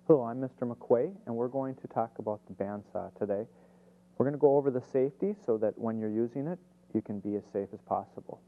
Hello, I'm Mr. McQuay, and we're going to talk about the bandsaw today. We're going to go over the safety so that when you're using it, you can be as safe as possible.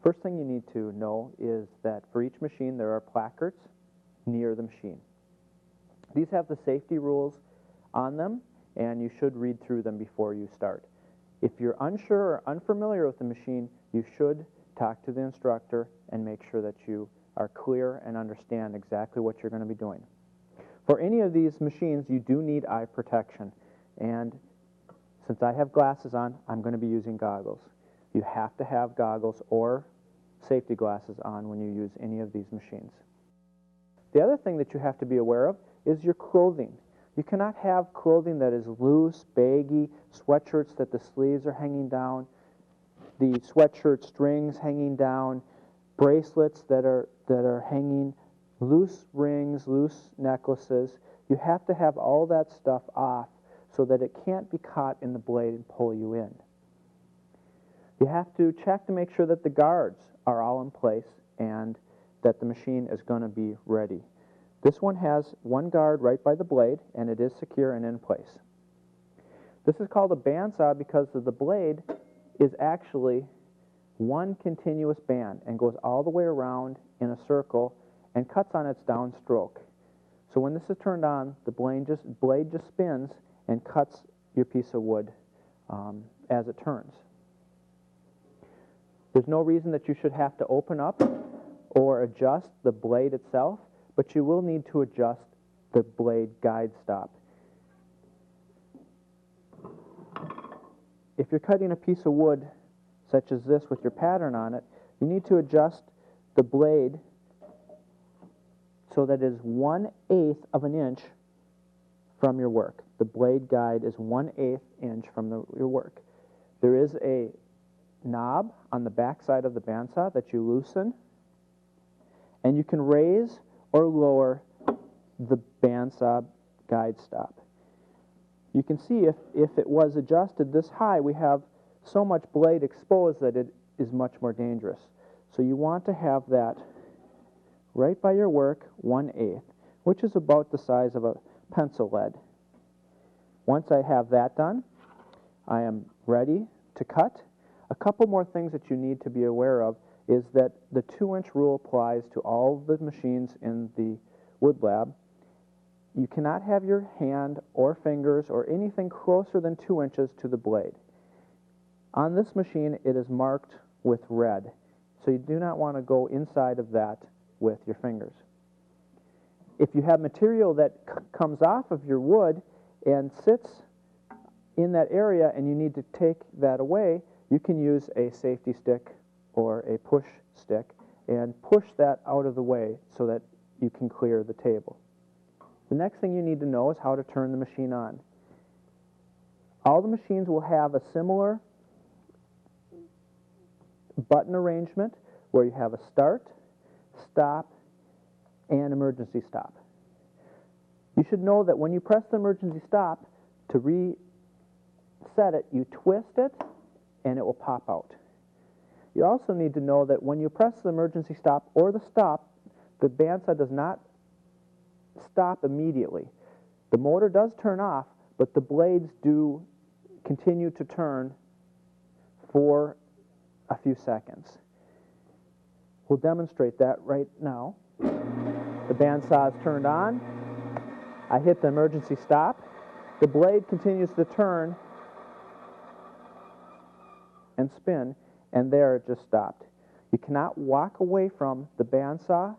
First thing you need to know is that for each machine there are placards near the machine. These have the safety rules on them, and you should read through them before you start. If you're unsure or unfamiliar with the machine, you should talk to the instructor and make sure that you are clear and understand exactly what you're going to be doing. For any of these machines, you do need eye protection, and since I have glasses on, I'm going to be using goggles. You have to have goggles or safety glasses on when you use any of these machines. The other thing that you have to be aware of is your clothing. You cannot have clothing that is loose, baggy, sweatshirts that the sleeves are hanging down, the sweatshirt strings hanging down, bracelets that are hanging, loose rings, loose necklaces. You have to have all that stuff off so that it can't be caught in the blade and pull you in. You have to check to make sure that the guards are all in place and that the machine is going to be ready. This one has one guard right by the blade, and it is secure and in place. This is called a bandsaw because the blade is actually one continuous band and goes all the way around in a circle and cuts on its downstroke. So when this is turned on, the blade just spins and cuts your piece of wood as it turns. There's no reason that you should have to open up or adjust the blade itself, but you will need to adjust the blade guide stop. If you're cutting a piece of wood such as this with your pattern on it, you need to adjust the blade so that it is 1/8 of an inch from your work. The blade guide is 1/8 inch from your work. There is a knob on the back side of the bandsaw that you loosen, and you can raise or lower the bandsaw guide stop. You can see if it was adjusted this high, we have so much blade exposed that it is much more dangerous. So you want to have that right by your work, 1/8, which is about the size of a pencil lead. Once I have that done, I am ready to cut. A couple more things that you need to be aware of is that the 2-inch rule applies to all the machines in the wood lab. You cannot have your hand or fingers or anything closer than 2 inches to the blade. On this machine, it is marked with red, so you do not want to go inside of that with your fingers. If you have material that comes off of your wood and sits in that area and you need to take that away, you can use a safety stick or a push stick and push that out of the way so that you can clear the table. The next thing you need to know is how to turn the machine on. All the machines will have a similar button arrangement where you have a start, stop, and emergency stop. You should know that when you press the emergency stop, to reset it, you twist it and it will pop out. You also need to know that when you press the emergency stop or the stop, the bandsaw does not stop immediately. The motor does turn off, but the blades do continue to turn for a few seconds. We'll demonstrate that right now. The bandsaw is turned on. I hit the emergency stop. The blade continues to turn and spin, and there it just stopped. You cannot walk away from the bandsaw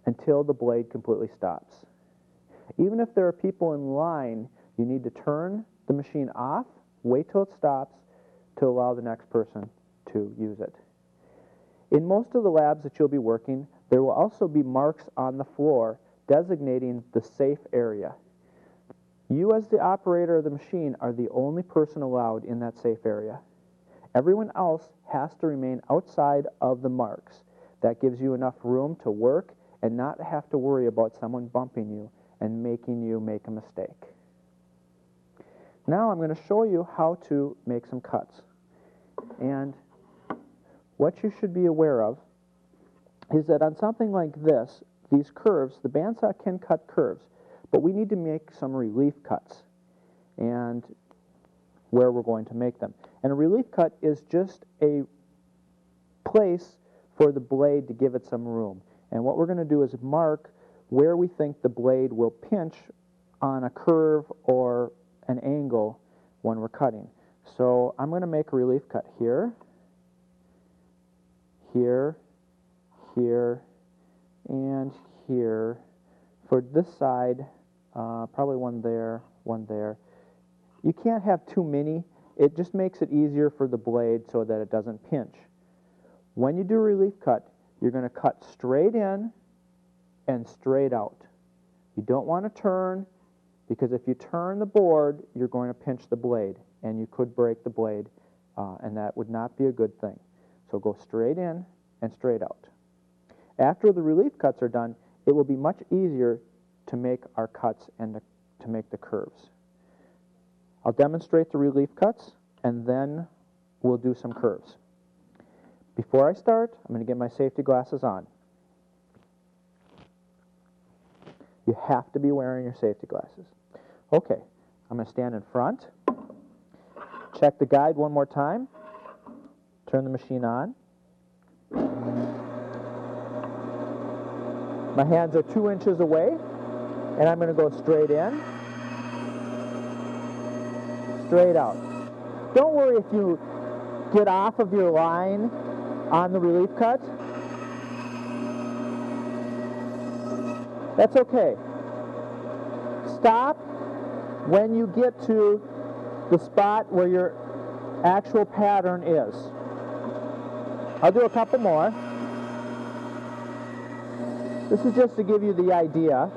until the blade completely stops. Even if there are people in line, you need to turn the machine off, wait till it stops to allow the next person to use it. In most of the labs that you'll be working, there will also be marks on the floor designating the safe area. You, as the operator of the machine, are the only person allowed in that safe area. Everyone else has to remain outside of the marks. That gives you enough room to work and not have to worry about someone bumping you and making you make a mistake. Now I'm going to show you how to make some cuts. And what you should be aware of is that on something like this, these curves, the bandsaw can cut curves. but we need to make some relief cuts and where we're going to make them. And a relief cut is just a place for the blade to give it some room. And what we're going to do is mark where we think the blade will pinch on a curve or an angle when we're cutting. So I'm going to make a relief cut here, here, here, and here. For this side, probably one there, one there. You can't have too many. It just makes it easier for the blade so that it doesn't pinch. When you do a relief cut, you're going to cut straight in and straight out. You don't want to turn, because if you turn the board, you're going to pinch the blade, and you could break the blade, and that would not be a good thing. So go straight in and straight out. After the relief cuts are done, it will be much easier to make our cuts and to make the curves. I'll demonstrate the relief cuts, and then we'll do some curves. Before I start, I'm going to get my safety glasses on. You have to be wearing your safety glasses. Okay, I'm going to stand in front, check the guide one more time, turn the machine on. My hands are 2 inches away, and I'm going to go straight in, straight out. Don't worry if you get off of your line on the relief cut. That's okay. Stop when you get to the spot where your actual pattern is. I'll do a couple more. This is just to give you the idea,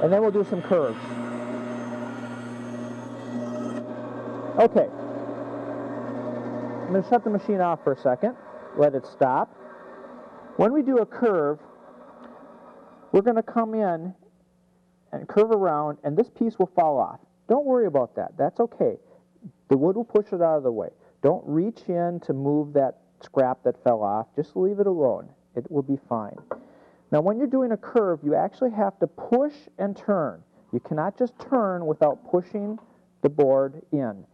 and then we'll do some curves. Okay. I'm going to shut the machine off for a second. Let it stop. When we do a curve, we're going to come in and curve around, and this piece will fall off. Don't worry about that. That's okay. The wood will push it out of the way. Don't reach in to move that scrap that fell off. Just leave it alone. It will be fine. Now, when you're doing a curve, you actually have to push and turn. You cannot just turn without pushing the board in.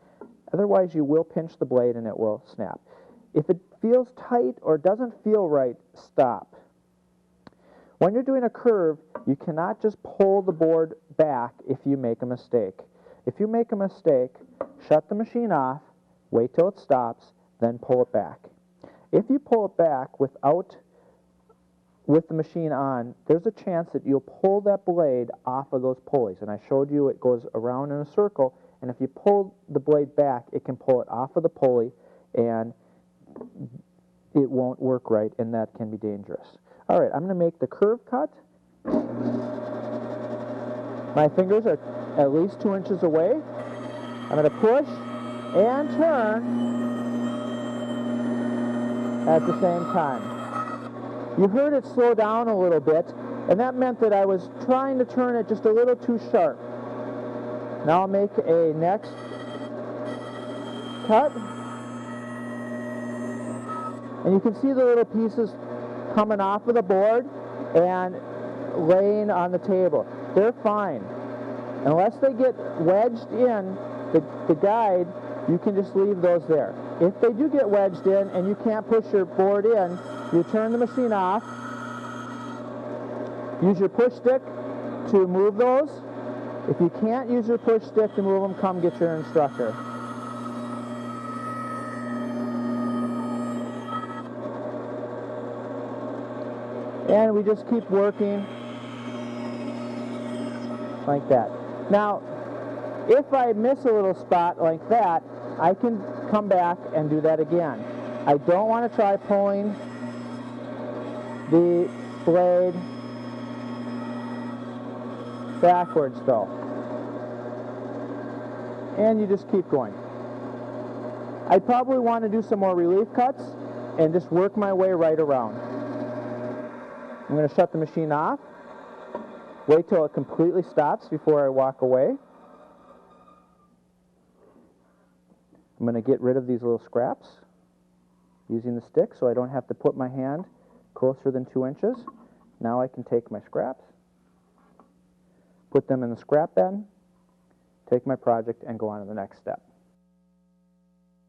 Otherwise, you will pinch the blade and it will snap. If it feels tight or doesn't feel right, stop. When you're doing a curve, you cannot just pull the board back if you make a mistake. If you make a mistake, shut the machine off, wait till it stops, then pull it back. If you pull it back with the machine on, there's a chance that you'll pull that blade off of those pulleys. And I showed you it goes around in a circle, and if you pull the blade back, it can pull it off of the pulley, and it won't work right, and that can be dangerous. All right, I'm going to make the curve cut. My fingers are at least 2 inches away. I'm going to push and turn at the same time. You heard it slow down a little bit, and that meant that I was trying to turn it just a little too sharp. Now I'll make a next cut. And you can see the little pieces coming off of the board and laying on the table. They're fine. Unless they get wedged in the guide, you can just leave those there. If they do get wedged in and you can't push your board in, you turn the machine off. Use your push stick to move those. If you can't use your push stick to move them, come get your instructor. And we just keep working like that. Now, if I miss a little spot like that, I can come back and do that again. I don't want to try pulling the blade backwards though. And you just keep going. I probably want to do some more relief cuts and just work my way right around. I'm going to shut the machine off, wait till it completely stops before I walk away. I'm going to get rid of these little scraps using the stick so I don't have to put my hand closer than 2 inches. Now I can take my scraps, put them in the scrap bin, take my project, and go on to the next step.